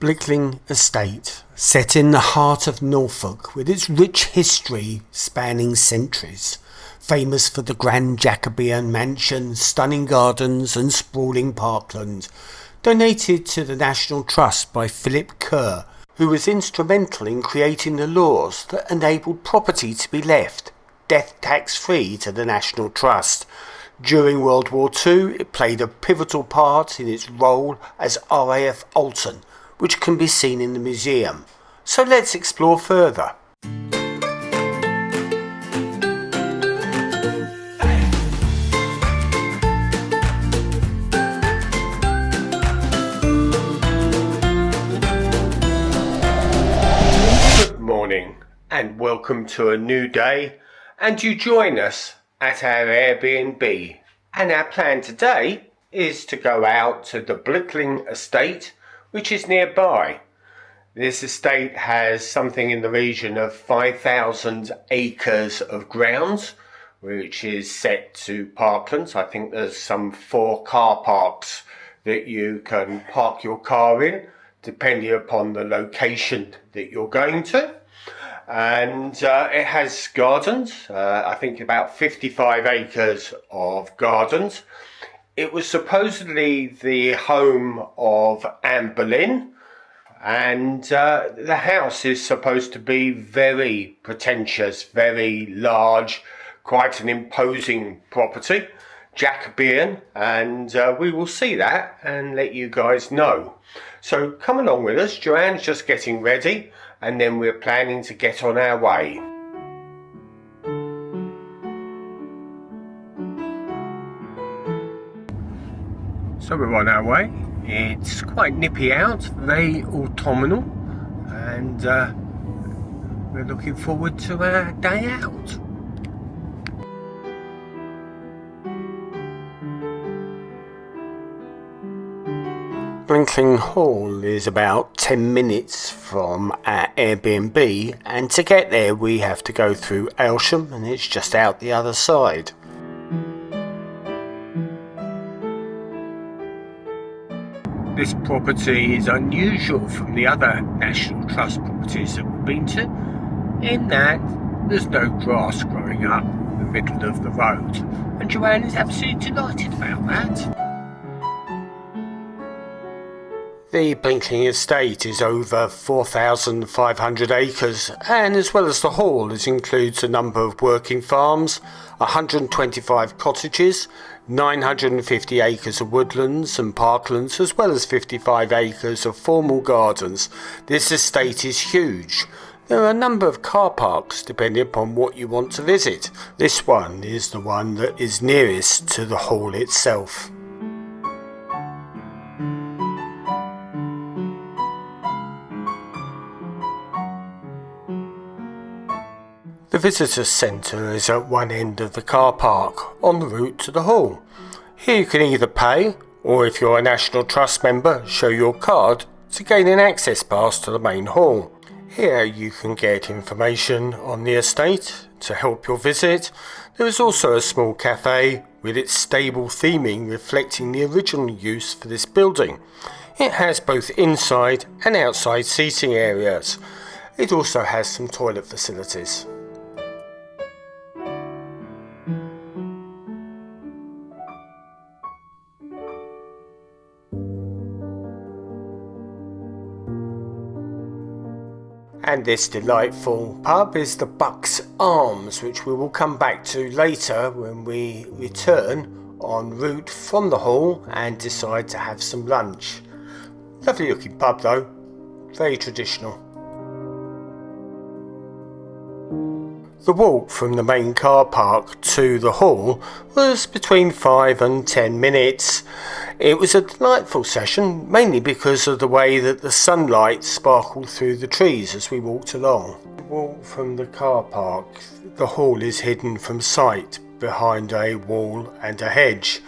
Blickling Estate, set in the heart of Norfolk with its rich history spanning centuries, famous for the grand Jacobean mansion, stunning gardens and sprawling parkland, donated to the National Trust by Kerr, who was instrumental in creating the laws that enabled property to be left death tax free to the National Trust. During World War II, it played a pivotal part in its role as RAF Oulton, which can be seen in the museum. So let's explore further. Good morning and welcome to a new day, and you join us at our Airbnb. And our plan today is to go out to the Blickling Estate, which is nearby. This estate has something in the region of 5,000 acres of grounds, which is set to Parkland. I think there's some 4 car parks that you can park your car in, depending upon the location that you're going to. And it has gardens, I think about 55 acres of gardens. It was supposedly the home of Anne Boleyn, and the house is supposed to be very pretentious, very large, quite an imposing property, Jacobean, and we will see that and let you guys know. So come along with us. Joanne's just getting ready, and then we're planning to get on our way. So we're on our way. It's quite nippy out, very autumnal, and we're looking forward to our day out. Blickling Hall is about 10 minutes from our Airbnb, and to get there we have to go through Aylsham, and it's just out the other side. This property is unusual from the other National Trust properties that we've been to, in that there's no grass growing up in the middle of the road, and Joanne is absolutely delighted about that. The Blickling Estate is over 4,500 acres, and as well as the hall, it includes a number of working farms, 125 cottages, 950 acres of woodlands and parklands, as well as 55 acres of formal gardens. This estate is huge. There are a number of car parks depending upon what you want to visit. This one is the one that is nearest to the hall itself. The visitor centre is at one end of the car park, en route to the hall. Here you can either pay, or if you're a National Trust member, show your card to gain an access pass to the main hall. Here you can get information on the estate to help your visit. There is also a small cafe with its stable theming reflecting the original use for this building. It has both inside and outside seating areas. It also has some toilet facilities. And this delightful pub is the Bucks Arms, which we will come back to later when we return en route from the hall and decide to have some lunch. Lovely looking pub though, very traditional. The walk from the main car park to the hall was between 5 and 10 minutes. It was a delightful session, mainly because of the way that the sunlight sparkled through the trees as we walked along. The walk from the car park, the hall is hidden from sight behind a wall and a hedge,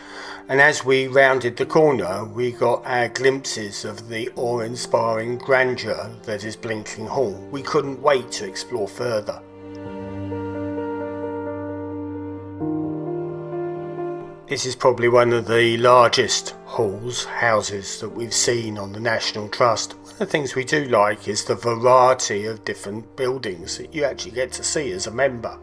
and as we rounded the corner we got our glimpses of the awe-inspiring grandeur that is Blickling Hall. We couldn't wait to explore further. This is probably one of the largest houses that we've seen on the National Trust. One of the things we do like is the variety of different buildings that you actually get to see as a member.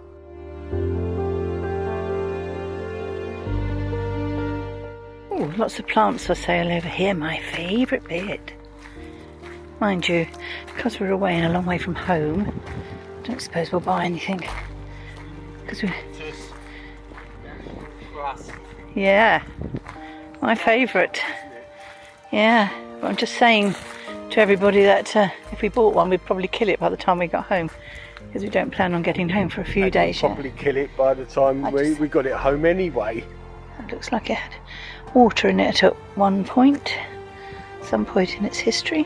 Oh, lots of plants for sale over here, my favourite bit. Mind you, because we're away and a long way from home, I don't suppose we'll buy anything. Because we... Yeah, my favourite. Yeah, but I'm just saying to everybody that if we bought one, we'd probably kill it by the time we got home, because we don't plan on getting home for a few days yet. Probably kill it by the time we got it home anyway. It looks like it had water in it at one point, some point in its history.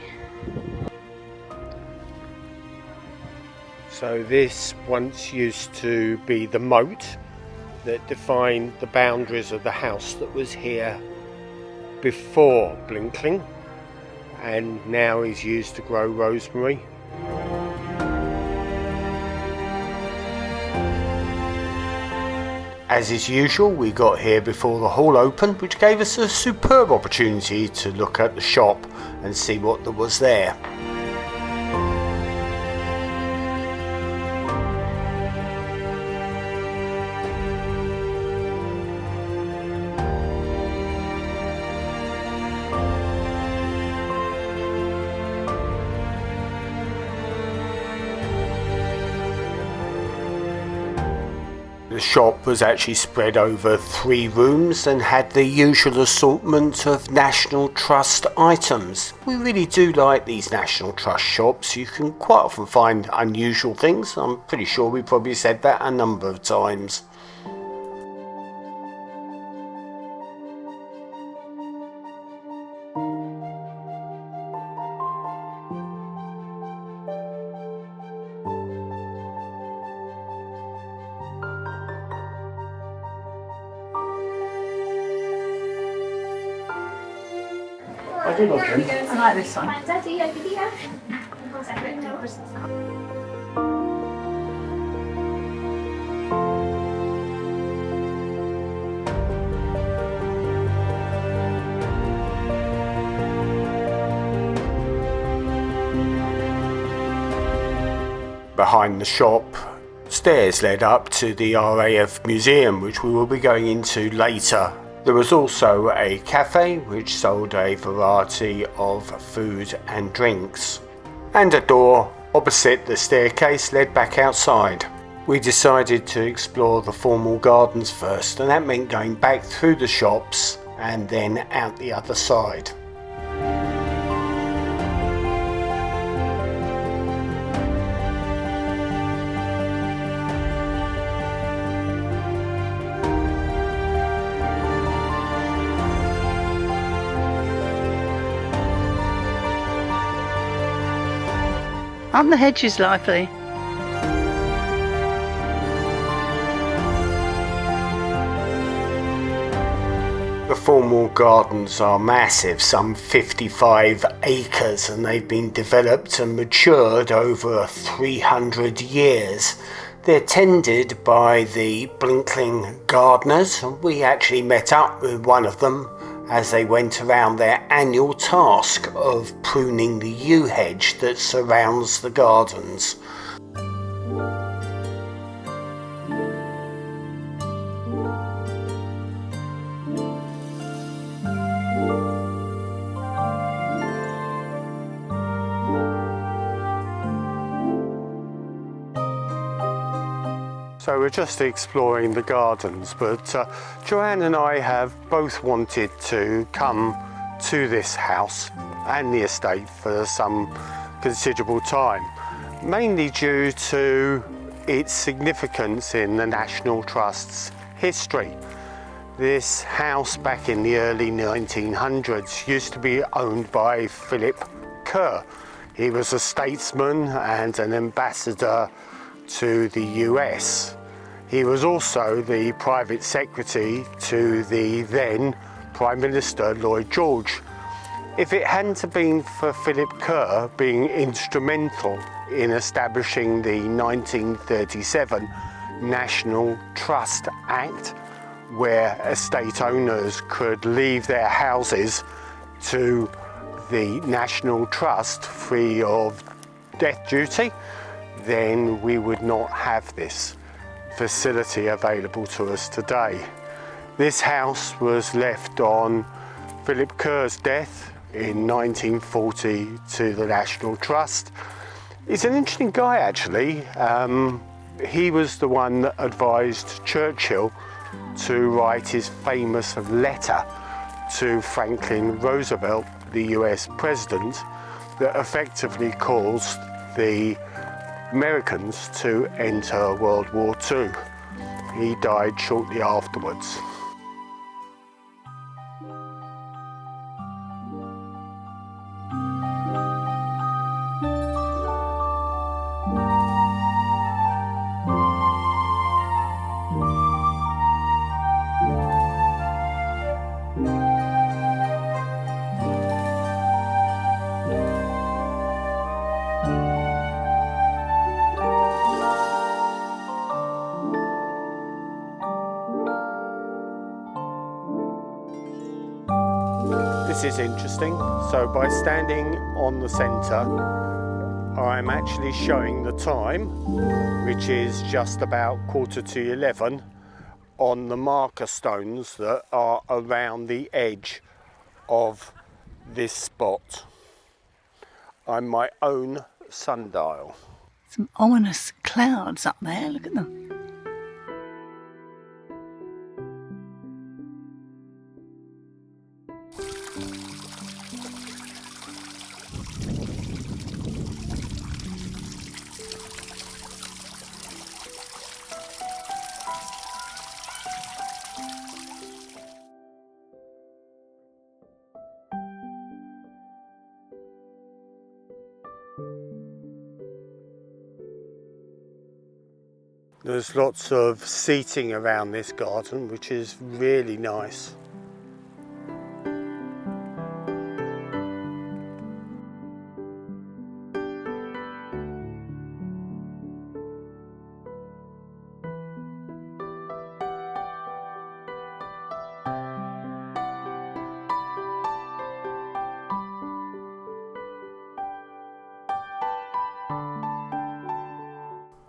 So this once used to be the moat that defined the boundaries of the house that was here before Blickling, and now is used to grow rosemary. As is usual, we got here before the hall opened, which gave us a superb opportunity to look at the shop and see what there was there. The shop was actually spread over 3 rooms and had the usual assortment of National Trust items. We really do like these National Trust shops. You can quite often find unusual things. I'm pretty sure we probably said that a number of times. I like this one. Behind the shop, stairs led up to the RAF Museum, which we will be going into later. There was also a cafe which sold a variety of food and drinks, and a door opposite the staircase led back outside. We decided to explore the formal gardens first, and that meant going back through the shops and then out the other side. Aren't the hedges lively? The formal gardens are massive, some 55 acres, and they've been developed and matured over 300 years. They're tended by the Blickling gardeners, and we actually met up with one of them as they went around their annual task of pruning the yew hedge that surrounds the gardens. So we're just exploring the gardens, but Joanne and I have both wanted to come to this house and the estate for some considerable time, mainly due to its significance in the National Trust's history. This house back in the early 1900s used to be owned by Philip Kerr. He was a statesman and an ambassador to the US. He was also the private secretary to the then Prime Minister Lloyd George. If it hadn't been for Philip Kerr being instrumental in establishing the 1937 National Trust Act, where estate owners could leave their houses to the National Trust free of death duty, then we would not have this facility available to us today. This house was left on Philip Kerr's death in 1940 to the National Trust. He's an interesting guy actually. He was the one that advised Churchill to write his famous letter to Franklin Roosevelt, the US president, that effectively caused the Americans to enter World War II. He died shortly afterwards. This is interesting. So by standing on the centre, I'm actually showing the time, which is just about 11:15, on the marker stones that are around the edge of this spot. I'm my own sundial. Some ominous clouds up there, look at them. There's lots of seating around this garden, which is really nice.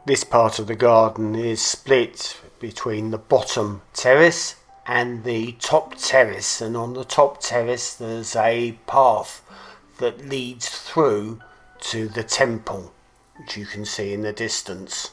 This part of the garden is split between the bottom terrace and the top terrace, and on the top terrace there's a path that leads through to the temple, which you can see in the distance.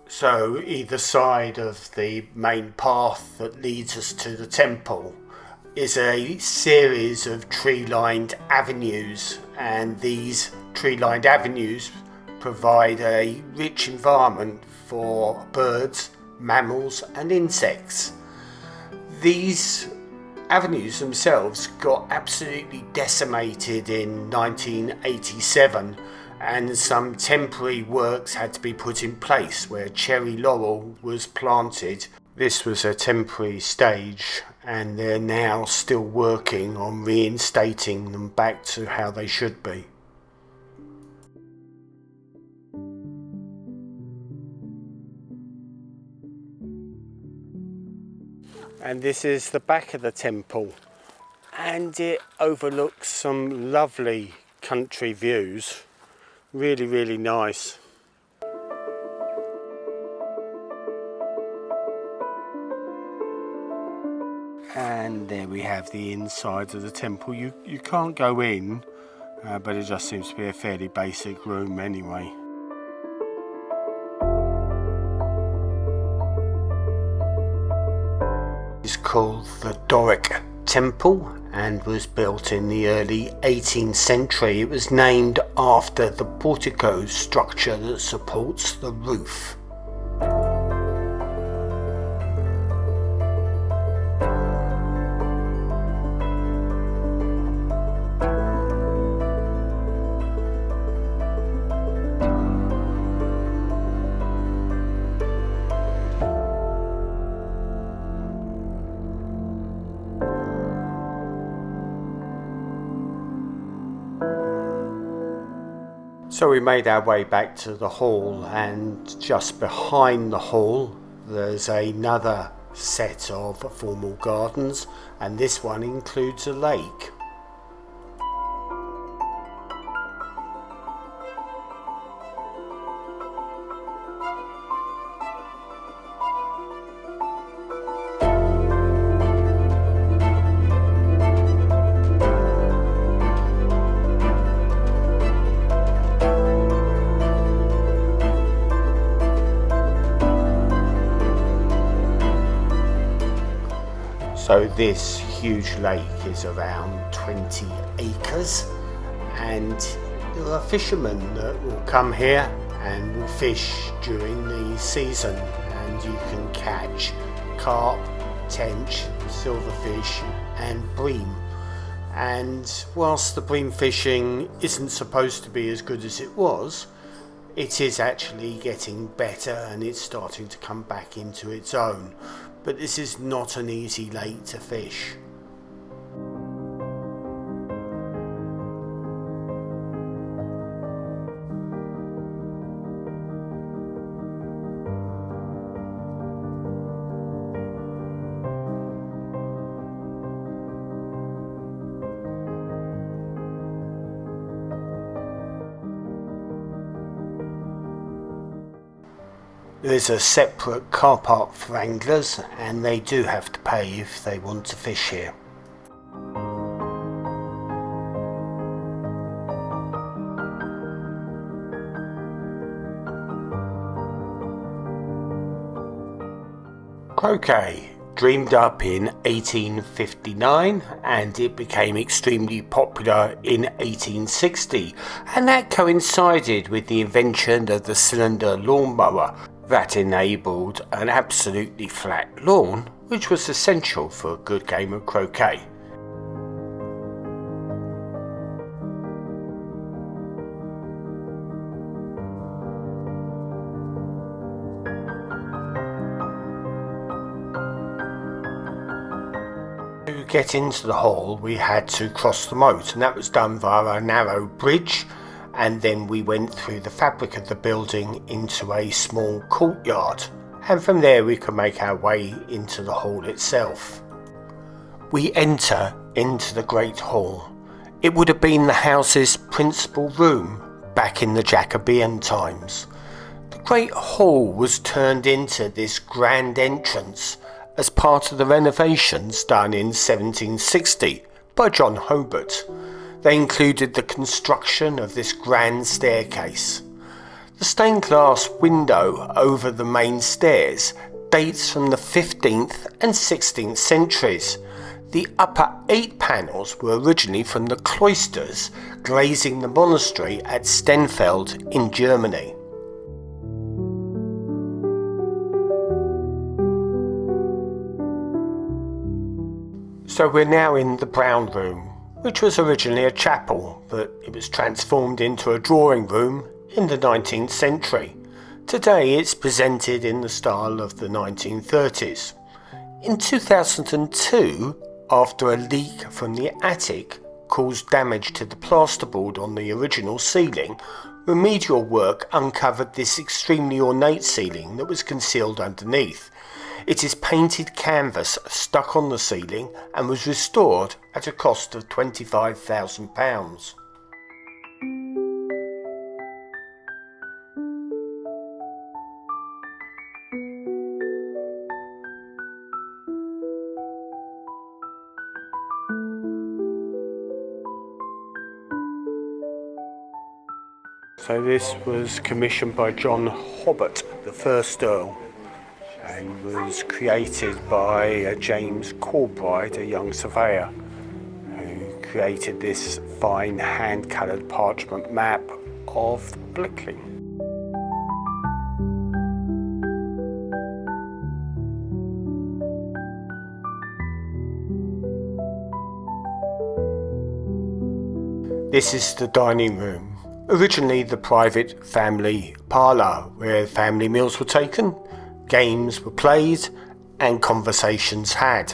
So either side of the main path that leads us to the temple is a series of tree-lined avenues, and these tree-lined avenues provide a rich environment for birds, mammals and insects. These avenues themselves got absolutely decimated in 1987, and some temporary works had to be put in place where cherry laurel was planted. This was a temporary stage, and they're now still working on reinstating them back to how they should be. And this is the back of the temple, and it overlooks some lovely country views. Really, really nice. And there we have the inside of the temple. You can't go in, but it just seems to be a fairly basic room anyway. It's called the Doric Temple and was built in the early 18th century. It was named after the portico structure that supports the roof. So we made our way back to the hall, and just behind the hall there's another set of formal gardens, and this one includes a lake. So this huge lake is around 20 acres, and there are fishermen that will come here and will fish during the season, and you can catch carp, tench, silverfish and bream. And whilst the bream fishing isn't supposed to be as good as it was, it is actually getting better and it's starting to come back into its own. But this is not an easy lake to fish. There's a separate car park for anglers, and they do have to pay if they want to fish here. Croquet, dreamed up in 1859, and it became extremely popular in 1860, and that coincided with the invention of the cylinder lawnmower. That enabled an absolutely flat lawn, which was essential for a good game of croquet. To get into the hall, we had to cross the moat, and that was done via a narrow bridge. And then we went through the fabric of the building into a small courtyard, and from there we could make our way into the hall itself. We enter into the Great Hall. It would have been the house's principal room back in the Jacobean times. The Great Hall was turned into this grand entrance as part of the renovations done in 1760 by John Hobart. They included the construction of this grand staircase. The stained glass window over the main stairs dates from the 15th and 16th centuries. The upper 8 panels were originally from the cloisters glazing the monastery at Stenfeld in Germany. So we're now in the Brown Room, which was originally a chapel, but it was transformed into a drawing room in the 19th century. Today it's presented in the style of the 1930s. In 2002, after a leak from the attic caused damage to the plasterboard on the original ceiling, remedial work uncovered this extremely ornate ceiling that was concealed underneath. It is painted canvas stuck on the ceiling and was restored at a cost of £25,000. So this was commissioned by John Hobart, the first Earl, and was created by James Corbride, a young surveyor, who created this fine hand-coloured parchment map of Blickling. This is the dining room, originally the private family parlour where family meals were taken, games were played and conversations had.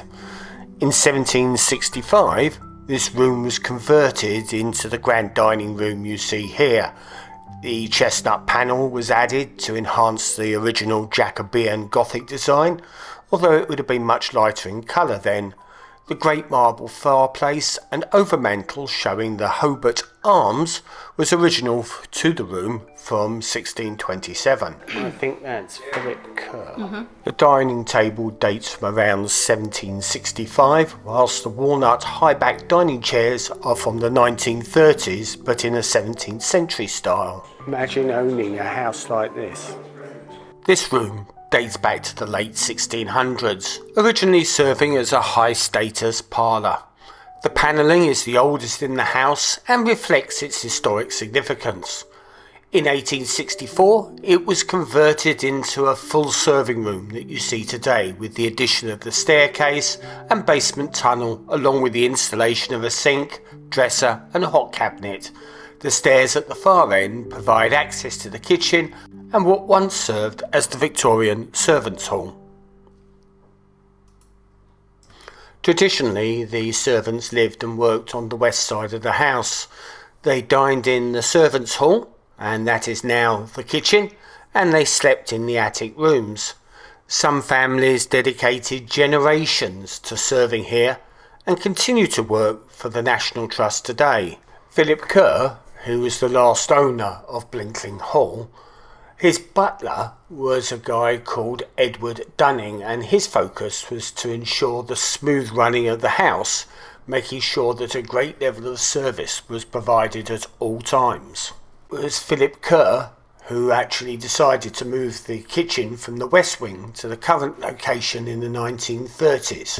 In 1765, this room was converted into the grand dining room you see here. The chestnut panel was added to enhance the original Jacobean Gothic design, although it would have been much lighter in colour then. The great marble fireplace and overmantel showing the Hobart arms was original to the room from 1627. I think that's Philip Kerr. The dining table dates from around 1765, whilst the walnut high-back dining chairs are from the 1930s, but in a 17th century style. Imagine owning a house like this. This room dates back to the late 1600s, originally serving as a high-status parlour. The panelling is the oldest in the house and reflects its historic significance. In 1864, it was converted into a full serving room that you see today, with the addition of the staircase and basement tunnel, along with the installation of a sink, dresser and hot cabinet. The stairs at the far end provide access to the kitchen and what once served as the Victorian servants' hall. Traditionally, the servants lived and worked on the west side of the house. They dined in the servants' hall, and that is now the kitchen, and they slept in the attic rooms. Some families dedicated generations to serving here and continue to work for the National Trust today. Philip Kerr, who was the last owner of Blickling Hall, his butler was a guy called Edward Dunning, and his focus was to ensure the smooth running of the house, making sure that a great level of service was provided at all times. It was Philip Kerr who actually decided to move the kitchen from the west wing to the current location in the 1930s.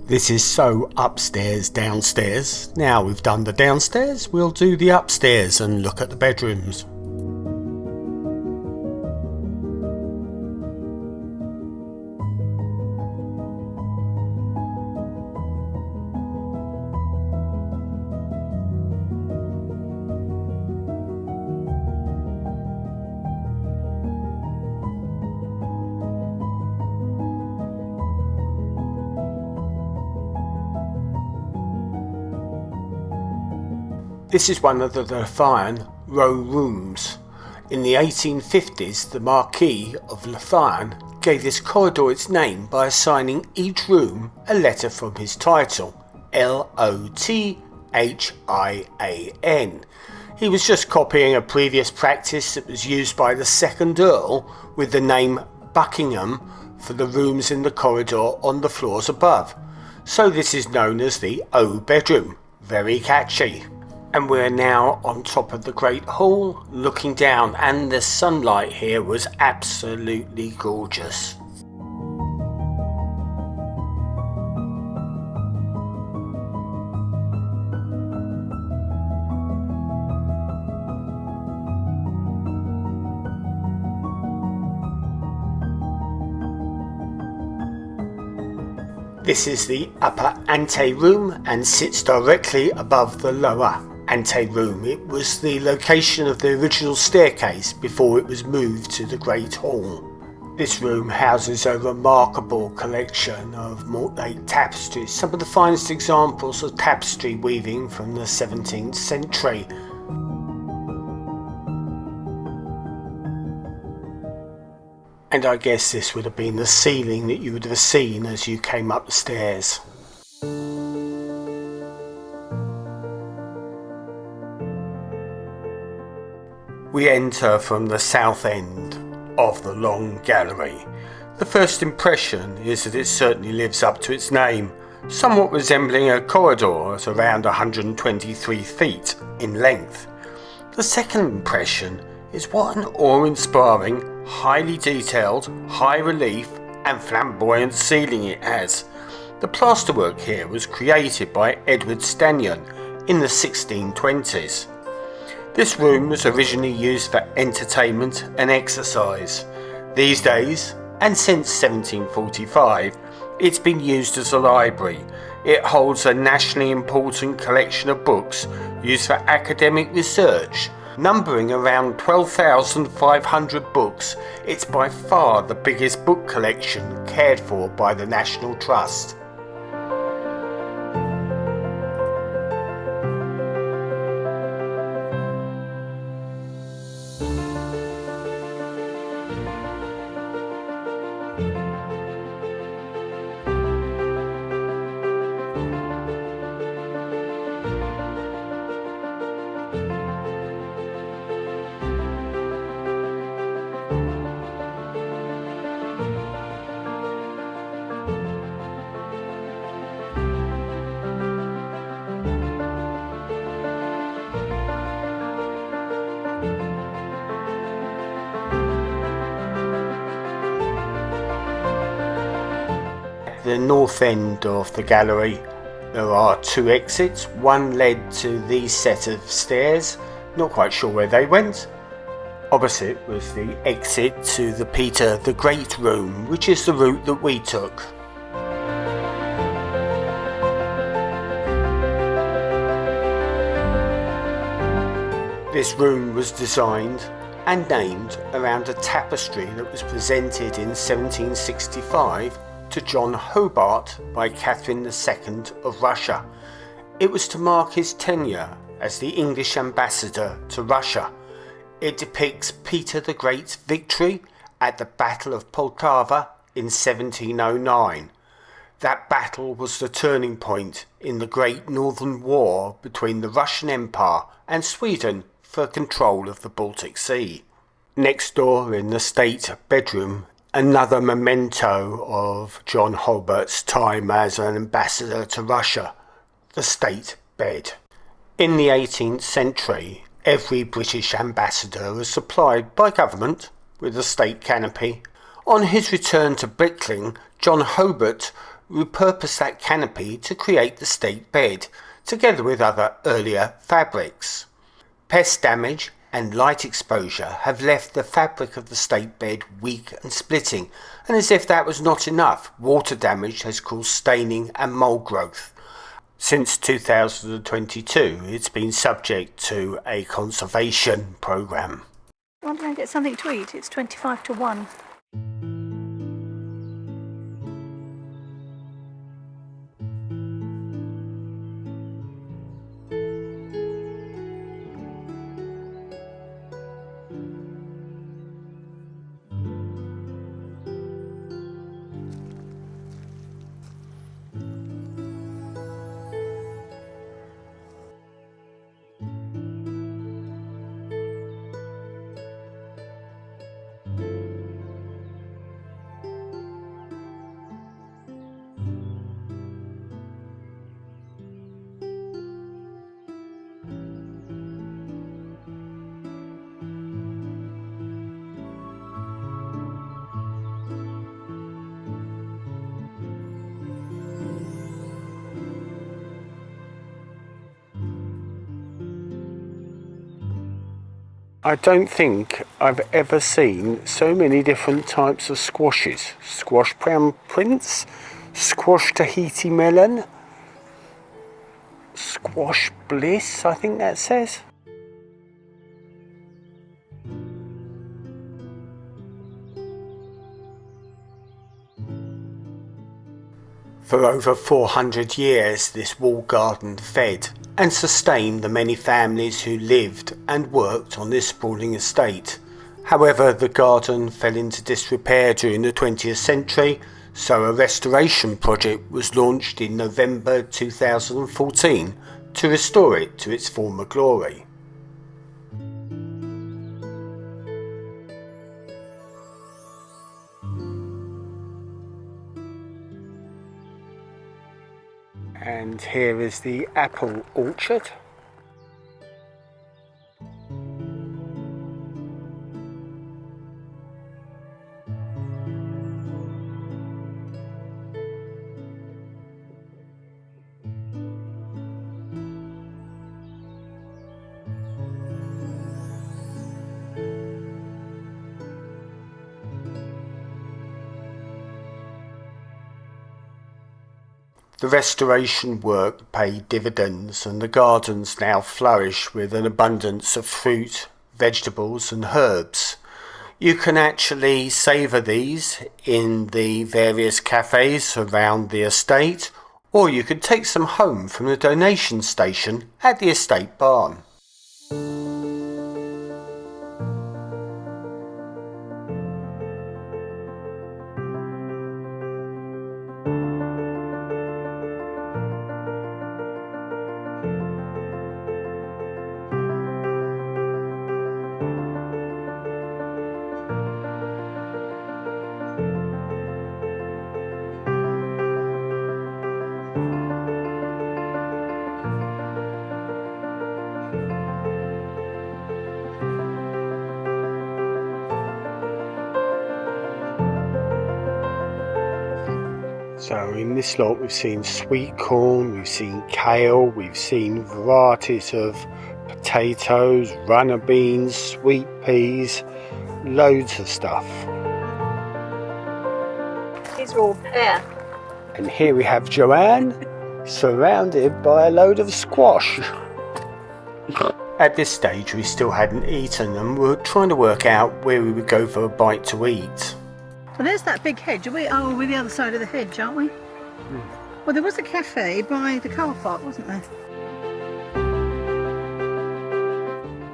This is so upstairs, downstairs. Now we've done the downstairs, we'll do the upstairs and look at the bedrooms. This is one of the Lothian row rooms. In the 1850s, the Marquess of Lothian gave this corridor its name by assigning each room a letter from his title, Lothian. He was just copying a previous practice that was used by the second Earl with the name Buckingham for the rooms in the corridor on the floors above. So this is known as the O bedroom. Very catchy. And we're now on top of the Great Hall, looking down, and the sunlight here was absolutely gorgeous. This is the upper Ante room and sits directly above the lower Ante room. It was the location of the original staircase before it was moved to the Great Hall. This room houses a remarkable collection of mortlake tapestries, some of the finest examples of tapestry weaving from the 17th century. And I guess this would have been the ceiling that you would have seen as you came up the stairs. We enter from the south end of the long gallery. The first impression is that it certainly lives up to its name, somewhat resembling a corridor at around 123 feet in length. The second impression is what an awe-inspiring, highly detailed, high relief and flamboyant ceiling it has. The plasterwork here was created by Edward Stannyan in the 1620s. This room was originally used for entertainment and exercise. These days, and since 1745, it's been used as a library. It holds a nationally important collection of books used for academic research, Numbering around 12,500 books, it's by far the biggest book collection cared for by the National Trust. The north end of the gallery there are two exits. One led to these set of stairs, not quite sure where they went. Opposite was the exit to the Peter the Great room, which is the route that we took. This room was designed and named around a tapestry that was presented in 1765 to John Hobart by Catherine II of Russia. It was to mark his tenure as the English ambassador to Russia. It depicts Peter the Great's victory at the Battle of Poltava in 1709. That battle was the turning point in the Great Northern War between the Russian Empire and Sweden for control of the Baltic Sea. Next door in the state bedroom, another memento of John Hobart's time as an ambassador to Russia, the state bed. In the 18th century, every British ambassador was supplied by government with a state canopy. On his return to Blickling, John Hobart repurposed that canopy to create the state bed, together with other earlier fabrics. Pest damage and light exposure have left the fabric of the state bed weak and splitting, and as if that was not enough, water damage has caused staining and mould growth. Since 2022, it's been subject to a conservation programme. Why don't I get something to eat? It's 25 to 1. I don't think I've ever seen so many different types of squashes. Squash brown prince, squash Tahiti melon, squash bliss, I think that says. For over 400 years this walled garden fed and sustained the many families who lived and worked on this sprawling estate. However, the garden fell into disrepair during the 20th century, so a restoration project was launched in November 2014 to restore it to its former glory. And here is the apple orchard. The restoration work paid dividends and the gardens now flourish with an abundance of fruit, vegetables and herbs. You can actually savour these in the various cafes around the estate, or you could take some home from the donation station at the estate barn. So in this lot we've seen sweet corn, we've seen kale, we've seen varieties of potatoes, runner beans, sweet peas, loads of stuff. These are all pear. And here we have Joanne surrounded by a load of squash. At this stage we still hadn't eaten and we were trying to work out where we would go for a bite to eat. Well, there's that big hedge. We're the other side of the hedge, aren't we? Well, there was a cafe by the car park, wasn't there?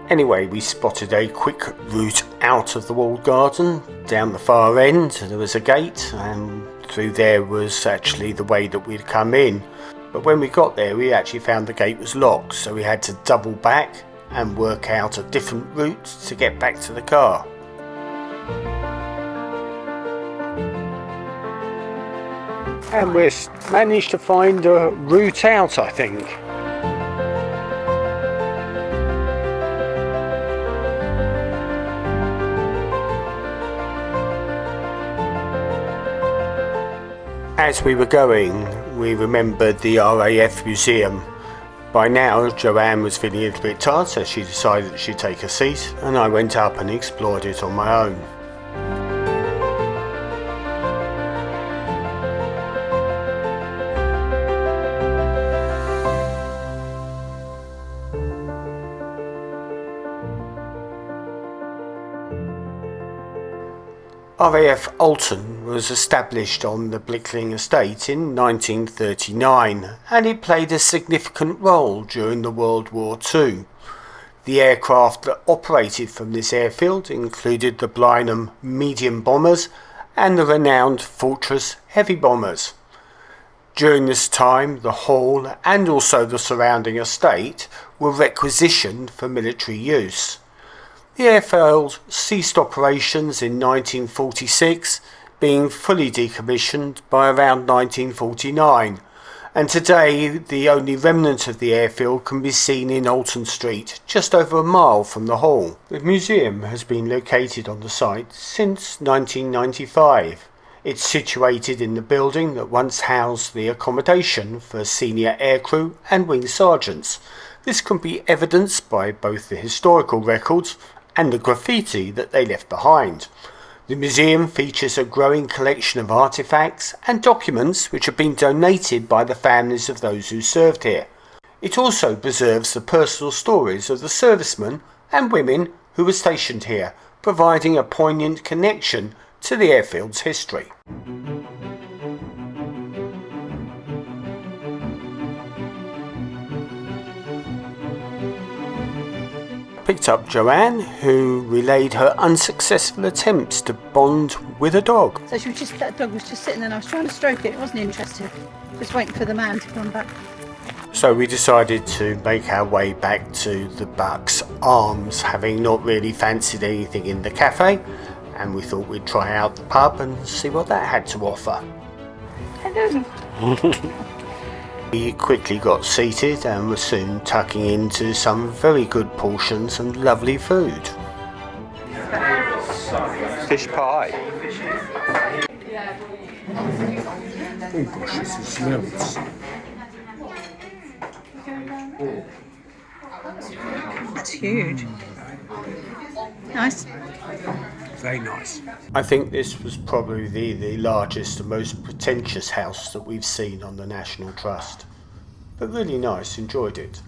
Anyway, we spotted a quick route out of the walled garden. Down the far end there was a gate, and through there was actually the way that we'd come in. But when we got there we actually found the gate was locked, so we had to double back and work out a different route to get back to the car. And we've managed to find a route out, I think. As we were going, we remembered the RAF Museum. By now, Joanne was feeling a little bit tired, so she decided that she'd take a seat, and I went up and explored it on my own. RAF Oulton was established on the Blickling Estate in 1939 and it played a significant role during the World War II. The aircraft that operated from this airfield included the Blenheim medium bombers and the renowned Fortress heavy bombers. During this time, the hall and also the surrounding estate were requisitioned for military use. The airfield ceased operations in 1946, being fully decommissioned by around 1949, and today the only remnant of the airfield can be seen in Oulton Street, just over a mile from the hall. The museum has been located on the site since 1995. It's situated in the building that once housed the accommodation for senior aircrew and wing sergeants. This can be evidenced by both the historical records and the graffiti that they left behind. The museum features a growing collection of artefacts and documents which have been donated by the families of those who served here. It also preserves the personal stories of the servicemen and women who were stationed here, providing a poignant connection to the airfield's history. Picked up Joanne, who relayed her unsuccessful attempts to bond with a dog. So that dog was just sitting there and I was trying to stroke it. It wasn't interested. Just waiting for the man to come back. So we decided to make our way back to the Bucks Arms, having not really fancied anything in the cafe, and we thought we'd try out the pub and see what that had to offer. Hello. We quickly got seated and were soon tucking into some very good portions and lovely food. Fish pie. Oh gosh, this smells. That's huge. Nice. Very nice. I think this was probably the largest and most pretentious house that we've seen on the National Trust. But really nice, enjoyed it.